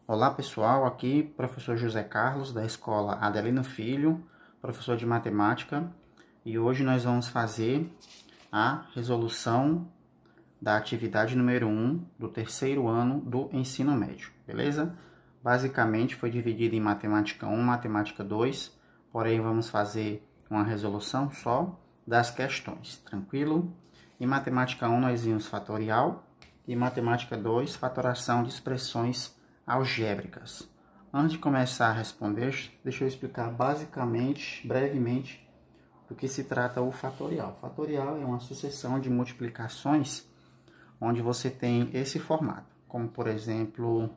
Olá pessoal, aqui professor José Carlos da escola Adelino Filho, professor de matemática, e hoje nós vamos fazer a resolução da atividade número 1 do terceiro ano do ensino médio, beleza? Basicamente foi dividido em matemática 1, matemática 2, porém vamos fazer uma resolução só das questões, tranquilo? Em matemática 1 nós vimos fatorial e matemática 2, fatoração de expressões algébricas. Antes de começar a responder, deixa eu explicar basicamente, brevemente, do que se trata o fatorial. O fatorial é uma sucessão de multiplicações onde você tem esse formato, como por exemplo,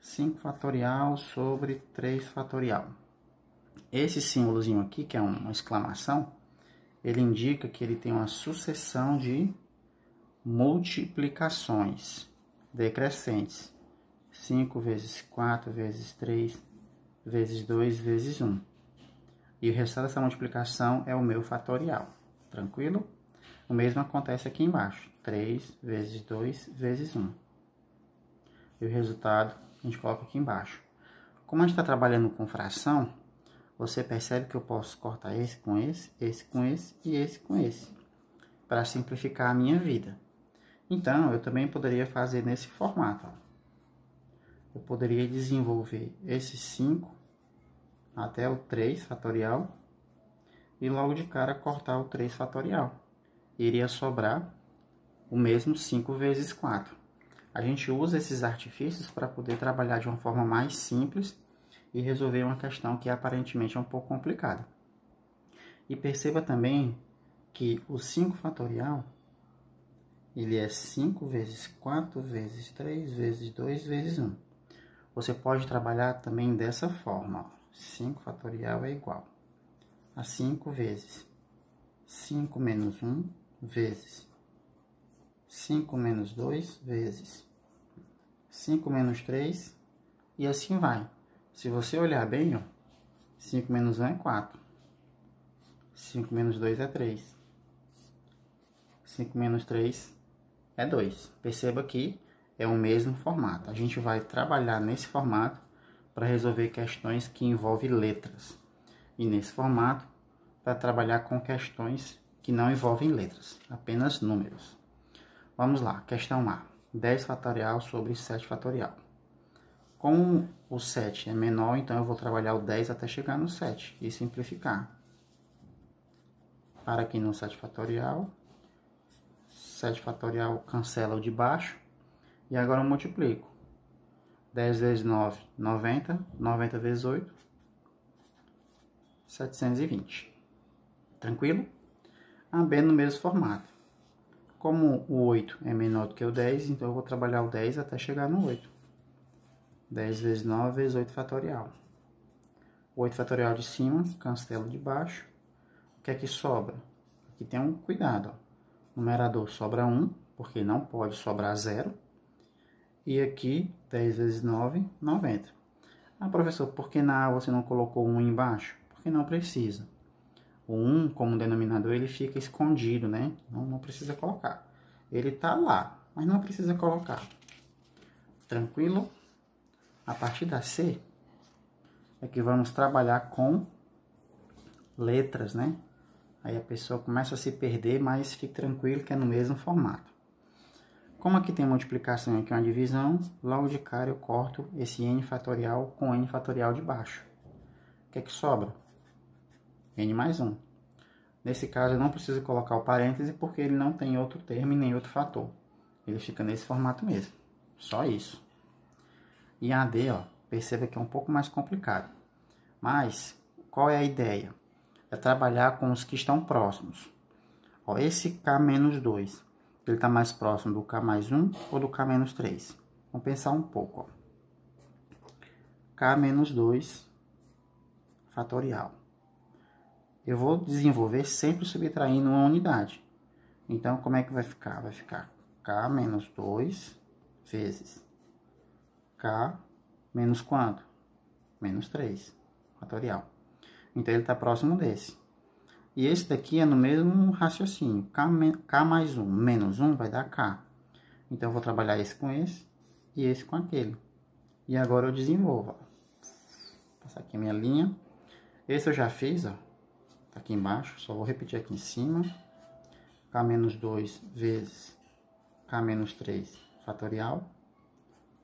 5 fatorial sobre 3 fatorial. Esse símbolozinho aqui, que é uma exclamação, ele indica que ele tem uma sucessão de multiplicações decrescentes. 5 vezes 4 vezes 3 vezes 2 vezes 1. E o resultado dessa multiplicação é o meu fatorial. Tranquilo? O mesmo acontece aqui embaixo. 3 vezes 2 vezes 1. E o resultado a gente coloca aqui embaixo. Como a gente está trabalhando com fração, você percebe que eu posso cortar esse com esse com esse e esse com esse, para simplificar a minha vida. Então, eu também poderia fazer nesse formato. Eu poderia desenvolver esse 5 até o 3 fatorial e logo de cara cortar o 3 fatorial. Iria sobrar o mesmo 5 vezes 4. A gente usa esses artifícios para poder trabalhar de uma forma mais simples e resolver uma questão que aparentemente é um pouco complicada. E perceba também que o 5 fatorial ele é 5 vezes 4 vezes 3 vezes 2 vezes 1. Você pode trabalhar também dessa forma. 5 fatorial é igual a 5 vezes 5 menos 1 vezes 5 menos 2 vezes 5 menos 3 e assim vai. Se você olhar bem, ó, 5 menos 1 é 4. 5 menos 2 é 3. 5 menos 3 é 2. Perceba que é o mesmo formato. A gente vai trabalhar nesse formato para resolver questões que envolvem letras. E nesse formato, para trabalhar com questões que não envolvem letras, apenas números. Vamos lá, questão A. 10 fatorial sobre 7 fatorial. Como o 7 é menor, então eu vou trabalhar o 10 até chegar no 7 e simplificar. Para aqui no 7 fatorial. 7 fatorial cancela o de baixo. E agora eu multiplico. 10 vezes 9, 90. 90 vezes 8, 720. Tranquilo? A B no mesmo formato. Como o 8 é menor do que o 10, então eu vou trabalhar o 10 até chegar no 8. 10 vezes 9 vezes 8 fatorial. O 8 fatorial de cima, cancela de baixo. O que é que sobra? Aqui tem um cuidado. Ó. Numerador sobra 1, porque não pode sobrar 0. E aqui, 10 vezes 9, 90. Ah, professor, por que na A você não colocou 1 embaixo? Porque não precisa. O 1, como denominador, ele fica escondido, né? Não precisa colocar. Ele está lá, mas não precisa colocar. Tranquilo? A partir da C, é que vamos trabalhar com letras, né? Aí a pessoa começa a se perder, mas fique tranquilo que é no mesmo formato. Como aqui tem multiplicação e aqui uma divisão, logo de cara eu corto esse n fatorial com n fatorial de baixo. O que é que sobra? N mais 1. Nesse caso eu não preciso colocar o parêntese porque ele não tem outro termo e nem outro fator. Ele fica nesse formato mesmo. Só isso. E a D, ó, perceba que é um pouco mais complicado. Mas, qual é a ideia? É trabalhar com os que estão próximos. Ó, esse K menos 2, ele está mais próximo do K mais 1 ou do K menos 3? Vamos pensar um pouco. Ó. K menos 2 fatorial. Eu vou desenvolver sempre subtraindo uma unidade. Então, como é que vai ficar? Vai ficar K menos 2 vezes K menos quanto? Menos 3 fatorial. Então, ele está próximo desse. E esse daqui é no mesmo raciocínio. K mais 1 menos 1 vai dar K. Então, eu vou trabalhar esse com esse e esse com aquele. E agora eu desenvolvo, ó. Vou passar aqui a minha linha. Esse eu já fiz, ó. Tá aqui embaixo, só vou repetir aqui em cima. K menos 2 vezes K menos 3 fatorial,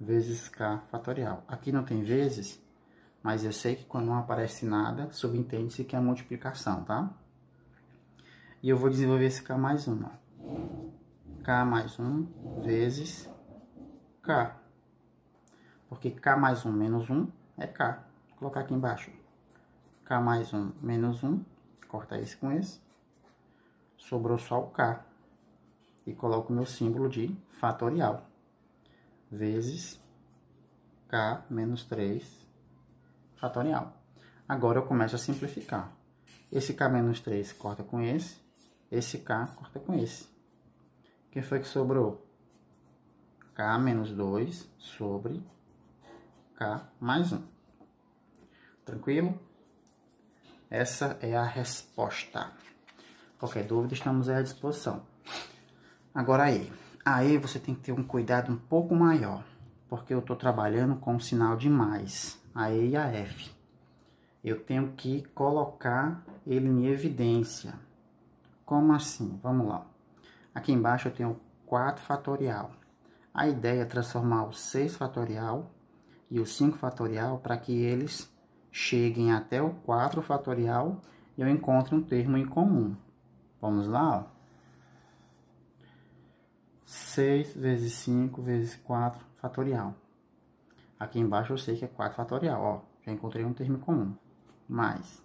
vezes K fatorial. Aqui não tem vezes, mas eu sei que quando não aparece nada, subentende-se que é a multiplicação, tá? E eu vou desenvolver esse K mais 1, ó. K mais 1 vezes K. Porque K mais 1 menos 1 é K. Vou colocar aqui embaixo. K mais 1 menos 1. Corta esse com esse. Sobrou só o K. E coloco o meu símbolo de fatorial. Vezes K menos 3 fatorial. Agora eu começo a simplificar. Esse K menos 3 corta com esse. Esse K corta com esse. O que foi que sobrou? K menos 2 sobre K mais 1. Tranquilo? Essa é a resposta. Qualquer dúvida, estamos à disposição. Agora aí. Aí você tem que ter um cuidado um pouco maior. Porque eu estou trabalhando com o sinal de mais. A E e a F. Eu tenho que colocar ele em evidência. Como assim? Vamos lá. Aqui embaixo eu tenho 4 fatorial. A ideia é transformar o 6 fatorial e o 5 fatorial para que eles cheguem até o 4 fatorial e eu encontre um termo em comum. Vamos lá, ó. 6 vezes 5 vezes 4 fatorial. Aqui embaixo eu sei que é 4 fatorial, ó. Já encontrei um termo em comum. Mais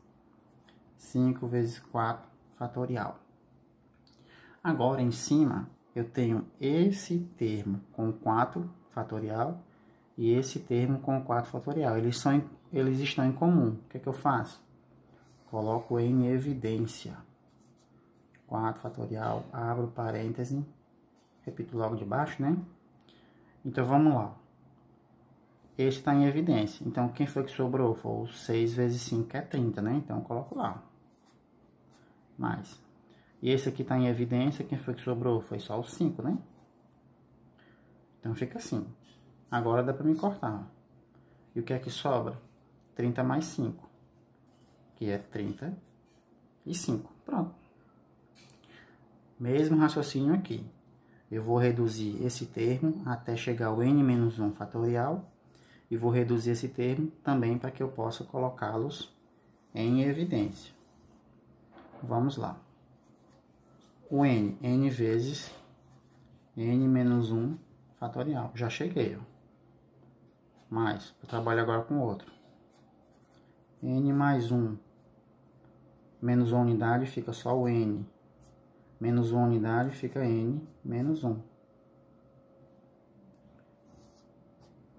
5 vezes 4 fatorial. Agora, em cima, eu tenho esse termo com 4 fatorial e esse termo com 4 fatorial. Eles estão em comum. O que é que eu faço? Coloco em evidência. 4 fatorial, abro parêntese, repito logo de baixo, né? Então, vamos lá. Esse está em evidência. Então, quem foi que sobrou? Foi o 6 vezes 5, que é 30, né? Então, eu coloco lá. Mais. E esse aqui está em evidência, quem foi que sobrou? Foi só o 5, né? Então, fica assim. Agora dá para me cortar. E o que é que sobra? 30 mais 5, que é 35. Pronto. Mesmo raciocínio aqui. Eu vou reduzir esse termo até chegar ao n menos 1 fatorial. E vou reduzir esse termo também para que eu possa colocá-los em evidência. Vamos lá. O n vezes n menos 1 fatorial. Já cheguei, ó. Mais, eu trabalho agora com outro. N mais 1 menos 1 unidade fica só o n. Menos 1 unidade fica n menos 1.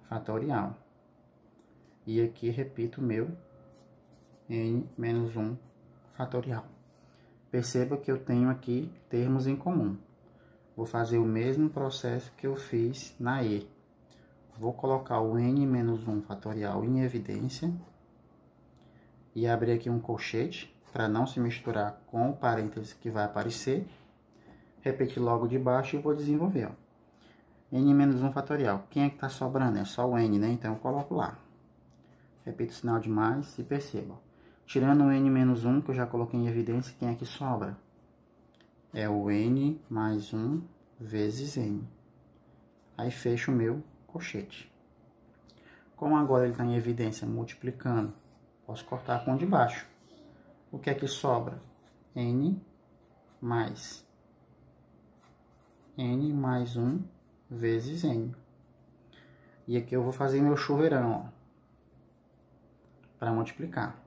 Fatorial. E aqui repito o meu n menos 1 fatorial. Perceba que eu tenho aqui termos em comum. Vou fazer o mesmo processo que eu fiz na E. Vou colocar o n menos 1 fatorial em evidência. E abrir aqui um colchete para não se misturar com o parêntese que vai aparecer. Repetir logo de baixo e vou desenvolver, ó. N menos 1 fatorial. Quem é que está sobrando? É só o n, né? Então eu coloco lá. Repito o sinal de mais e perceba. Tirando o n menos 1, que eu já coloquei em evidência, quem é que sobra? É o n mais 1 vezes n. Aí fecho o meu colchete. Como agora ele está em evidência multiplicando, posso cortar com o de baixo. O que é que sobra? N mais 1 vezes n. E aqui eu vou fazer meu chuveirão, ó, para multiplicar.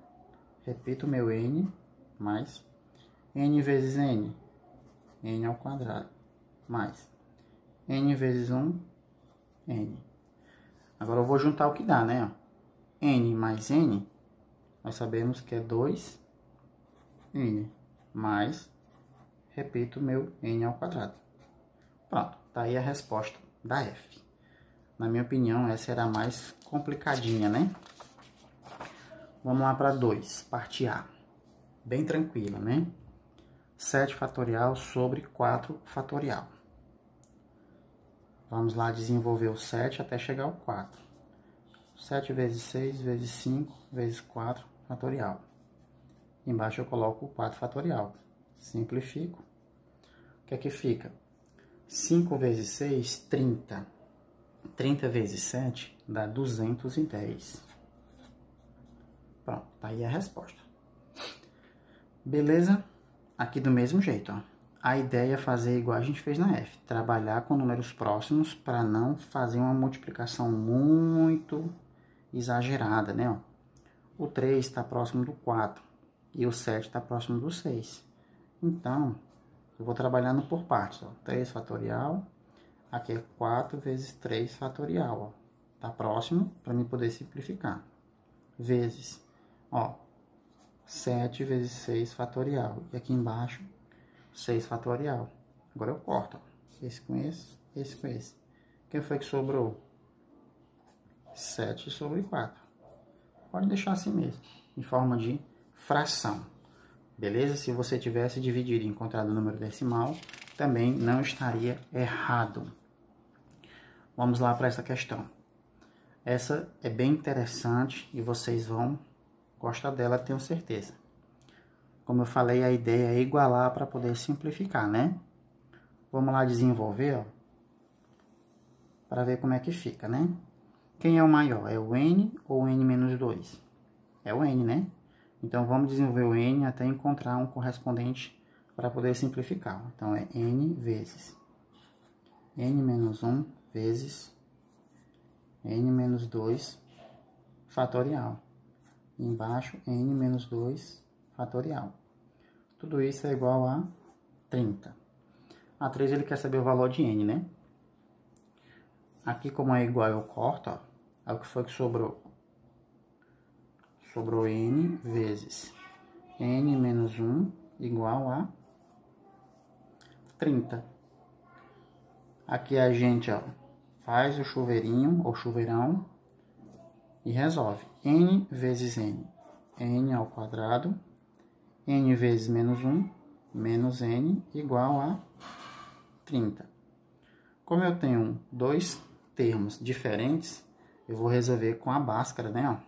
Repito meu n mais n vezes n. N ao quadrado. Mais n vezes 1, n. Agora eu vou juntar o que dá, né? N mais n, nós sabemos que é 2n. Mais, repito meu n ao quadrado. Pronto, tá aí a resposta da F. Na minha opinião, essa era a mais complicadinha, né? Vamos lá para 2, parte A. Bem tranquila, né? 7 fatorial sobre 4 fatorial. Vamos lá desenvolver o 7 até chegar ao 4. 7 vezes 6 vezes 5 vezes 4 fatorial. Embaixo eu coloco o 4 fatorial. Simplifico. O que é que fica? 5 vezes 6, 30. 30 vezes 7 dá 210. Pronto, tá aí a resposta. Beleza? Aqui do mesmo jeito, ó. A ideia é fazer igual a gente fez na F. Trabalhar com números próximos para não fazer uma multiplicação muito exagerada, né? Ó. O 3 está próximo do 4 e o 7 está próximo do 6. Então, eu vou trabalhando por partes, ó. 3 fatorial, aqui é 4 vezes 3 fatorial, ó. Tá próximo para mim poder simplificar. Vezes, ó, 7 vezes 6 fatorial. E aqui embaixo, 6 fatorial. Agora eu corto, ó. Esse com esse. Quem foi que sobrou? 7 sobre 4. Pode deixar assim mesmo, em forma de fração. Beleza? Se você tivesse dividido e encontrado o número decimal, também não estaria errado. Vamos lá para essa questão. Essa é bem interessante e vocês vão gostar dela, tenho certeza. Como eu falei, a ideia é igualar para poder simplificar, né? Vamos lá desenvolver, ó, para ver como é que fica, né? Quem é o maior? É o n ou o n menos 2? É o n, né? Então, vamos desenvolver o n até encontrar um correspondente para poder simplificar. Então, é n vezes n menos 1 vezes n menos 2 fatorial. Embaixo, n menos 2 fatorial. Tudo isso é igual a 30. A 3 ele quer saber o valor de n, né? Aqui, como é igual, eu corto, ó. Aí o que foi que sobrou? Sobrou n vezes n menos 1 igual a 30. Aqui a gente, ó, faz o chuveirinho ou chuveirão e resolve. N vezes n. N ao quadrado. N vezes menos 1 menos n igual a 30. Como eu tenho dois termos diferentes, eu vou resolver com a Bhaskara, né? Ó.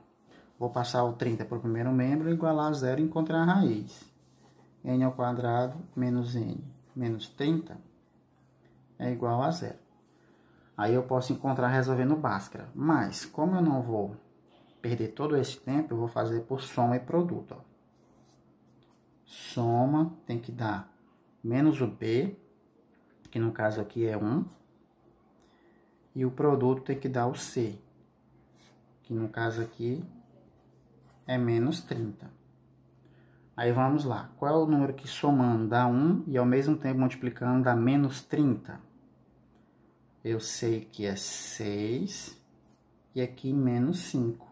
Vou passar o 30 para o primeiro membro, igualar a zero e encontrar a raiz. N ao quadrado menos n menos 30 é igual a zero. Aí eu posso encontrar resolvendo Bhaskara. Mas, como eu não vou perder todo esse tempo, eu vou fazer por soma e produto. Ó. Soma tem que dar menos o b, que no caso aqui é 1. E o produto tem que dar o c, que no caso aqui é menos 30. Aí vamos lá. Qual é o número que somando dá 1 e ao mesmo tempo multiplicando dá menos 30? Eu sei que é 6 e aqui menos 5.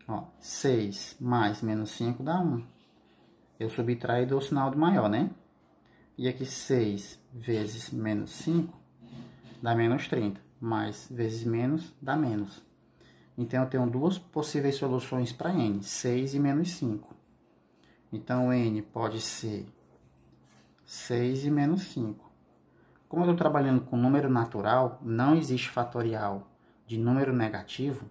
Ó, 6 mais menos 5 dá 1. Eu subtraio e dou o sinal do maior, né? E aqui 6 vezes menos 5 dá menos 30. Mais vezes menos dá menos. Então, eu tenho duas possíveis soluções para n, 6 e menos 5. Então, n pode ser 6 e menos 5. Como eu estou trabalhando com número natural, não existe fatorial de número negativo,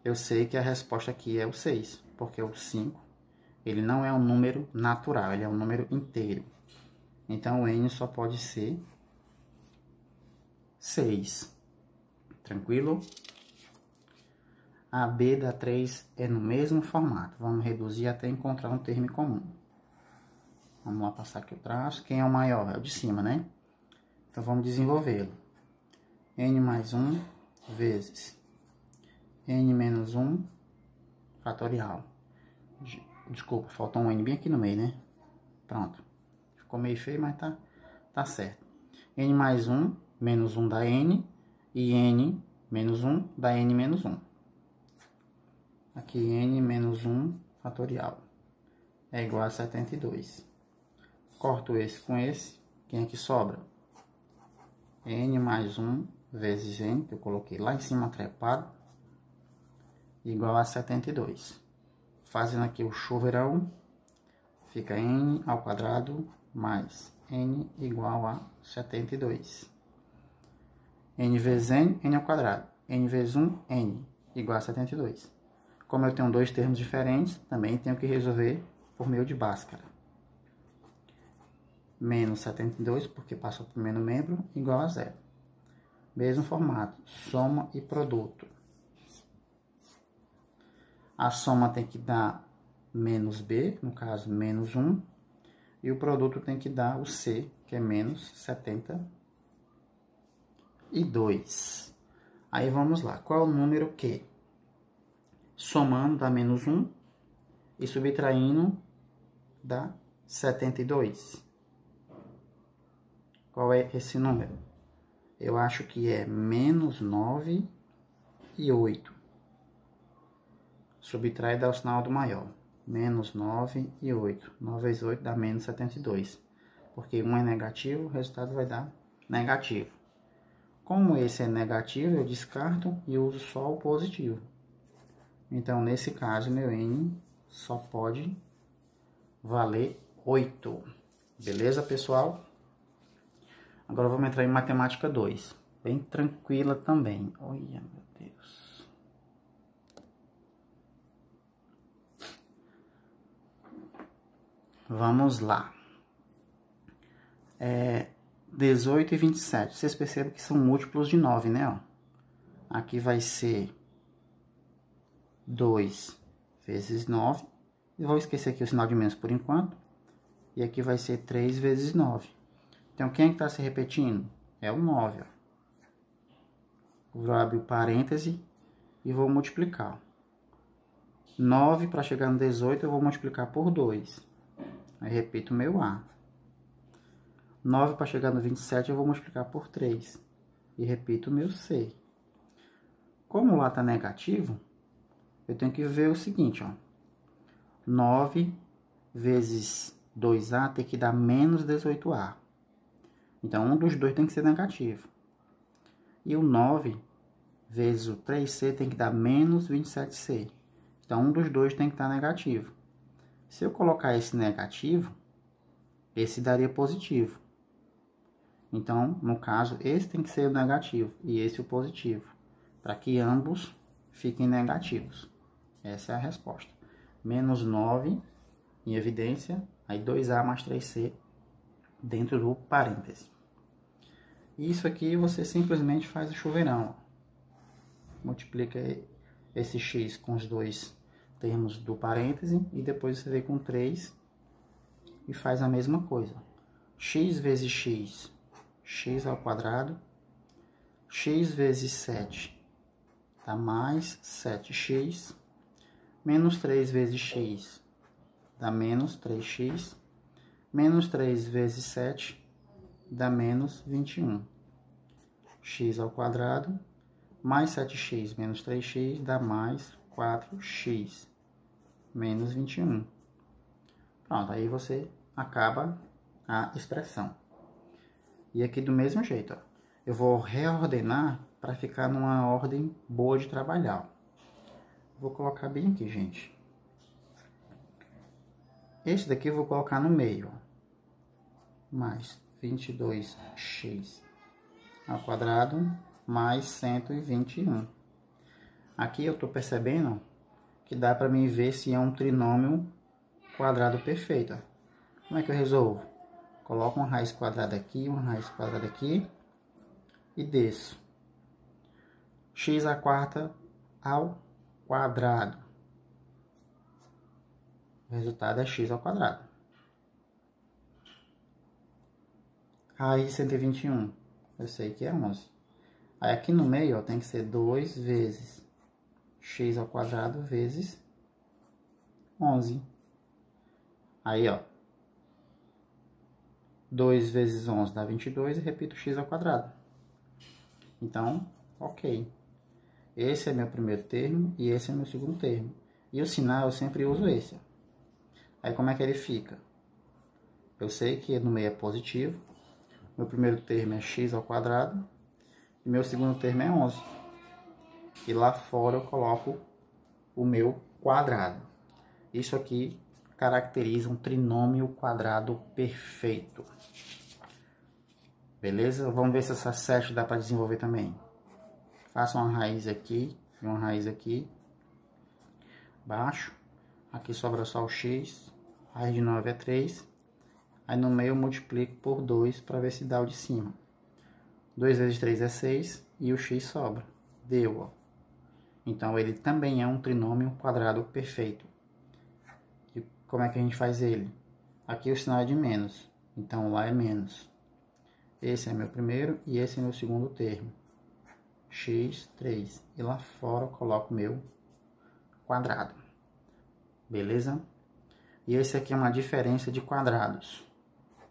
eu sei que a resposta aqui é o 6, porque o 5, ele não é um número natural, ele é um número inteiro. Então, o n só pode ser 6. Tranquilo? A B da 3 é no mesmo formato. Vamos reduzir até encontrar um termo comum. Vamos lá passar aqui o traço. Quem é o maior? É o de cima, né? Então, vamos desenvolvê-lo. N mais 1 vezes N menos 1 fatorial. Desculpa, faltou um N bem aqui no meio, né? Pronto. Ficou meio feio, mas tá certo. N mais 1 menos 1 dá N. E N menos 1 dá N menos 1. Aqui, n menos 1 fatorial é igual a 72. Corto esse com esse. Quem é que sobra? N mais 1 vezes n, que eu coloquei lá em cima trepado, igual a 72. Fazendo aqui o chuveirão, fica n ao quadrado mais n igual a 72. N vezes n, n ao quadrado. n vezes 1, n, igual a 72. Como eu tenho dois termos diferentes, também tenho que resolver por meio de Bhaskara. Menos 72, porque passou para o primeiro membro, igual a 0. Mesmo formato, soma e produto. A soma tem que dar menos b, no caso, menos 1. E o produto tem que dar o c, que é menos 72. Aí vamos lá. Qual é o número que, somando, dá menos 1 e subtraindo, dá 72? Qual é esse número? Eu acho que é menos 9 e 8. Subtrai dá o sinal do maior. Menos 9 e 8. 9 vezes 8 dá menos 72. Porque 1 é negativo, o resultado vai dar negativo. Como esse é negativo, eu descarto e uso só o positivo. Então, nesse caso, meu n só pode valer 8. Beleza, pessoal? Agora vamos entrar em matemática 2. Bem tranquila também. Olha, meu Deus. Vamos lá. 18 e 27. Vocês percebem que são múltiplos de 9, né? Ó. Aqui vai ser 2 vezes 9. Eu vou esquecer aqui o sinal de menos por enquanto. E aqui vai ser 3 vezes 9. Então, quem é que está se repetindo? É o 9. Ó. Vou abrir o parêntese e vou multiplicar. 9 para chegar no 18 eu vou multiplicar por 2. Aí repito o meu A. 9 para chegar no 27 eu vou multiplicar por 3. E repito o meu C. Como o A está negativo, eu tenho que ver o seguinte, ó. 9 vezes 2A tem que dar menos 18A. Então, um dos dois tem que ser negativo. E o 9 vezes o 3C tem que dar menos 27C. Então, um dos dois tem que estar negativo. Se eu colocar esse negativo, esse daria positivo. Então, no caso, esse tem que ser o negativo e esse o positivo, para que ambos fiquem negativos. Essa é a resposta. Menos 9 em evidência, aí 2A mais 3C dentro do parêntese. Isso aqui você simplesmente faz o chuveirão. Multiplica esse x com os dois termos do parêntese e depois você vem com 3 e faz a mesma coisa. X vezes x, x ao quadrado. X vezes 7 dá mais 7x. Menos 3 vezes x dá menos 3x. Menos 3 vezes 7 dá menos 21. X ao quadrado mais 7x menos 3x dá mais 4x menos 21. Pronto, aí você acaba a expressão. E aqui do mesmo jeito, ó, eu vou reordenar para ficar numa ordem boa de trabalhar. Vou colocar bem aqui, gente. Esse daqui eu vou colocar no meio, ó. Mais 22x ao quadrado mais 121. Aqui eu estou percebendo que dá para mim ver se é um trinômio quadrado perfeito. Ó. Como é que eu resolvo? Coloco uma raiz quadrada aqui, uma raiz quadrada aqui e desço. X à quarta ao quadrado. O resultado é x ao quadrado. Raiz de 121. Eu sei que é 11. Aí aqui no meio, ó, tem que ser 2 vezes x ao quadrado vezes 11. Aí, ó. 2 vezes 11 dá 22 e repito x ao quadrado. Então, ok. Esse é meu primeiro termo e esse é meu segundo termo. E o sinal eu sempre uso esse. Aí como é que ele fica? Eu sei que no meio é positivo. Meu primeiro termo é x ao quadrado. E meu segundo termo é 11. E lá fora eu coloco o meu quadrado. Isso aqui caracteriza um trinômio quadrado perfeito. Beleza? Vamos ver se essa 7 dá para desenvolver também. faço uma raiz aqui e uma raiz aqui, baixo, aqui sobra só o x, raiz de 9 é 3, aí no meio eu multiplico por 2 para ver se dá o de cima. 2 vezes 3 é 6 e o x sobra, deu, ó. Então ele também é um trinômio quadrado perfeito. E como é que a gente faz ele? Aqui o sinal é de menos, então lá é menos. Esse é meu primeiro e esse é meu segundo termo. X, 3. E lá fora eu coloco meu quadrado. Beleza? E esse aqui é uma diferença de quadrados.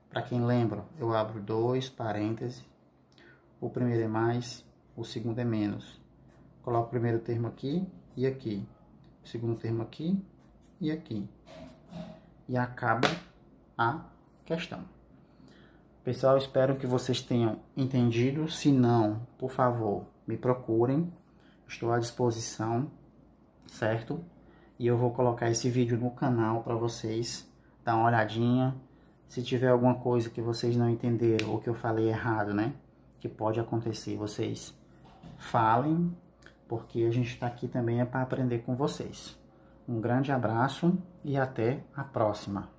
Para quem lembra, eu abro 2 parênteses. O primeiro é mais, o segundo é menos. Coloco o primeiro termo aqui e aqui. O segundo termo aqui e aqui. E acaba a questão. Pessoal, espero que vocês tenham entendido. Se não, por favor, me procurem. Estou à disposição, certo? E eu vou colocar esse vídeo no canal para vocês dar uma olhadinha. Se tiver alguma coisa que vocês não entenderam ou que eu falei errado, né? Que pode acontecer, vocês falem, porque a gente está aqui também para aprender com vocês. Um grande abraço e até a próxima.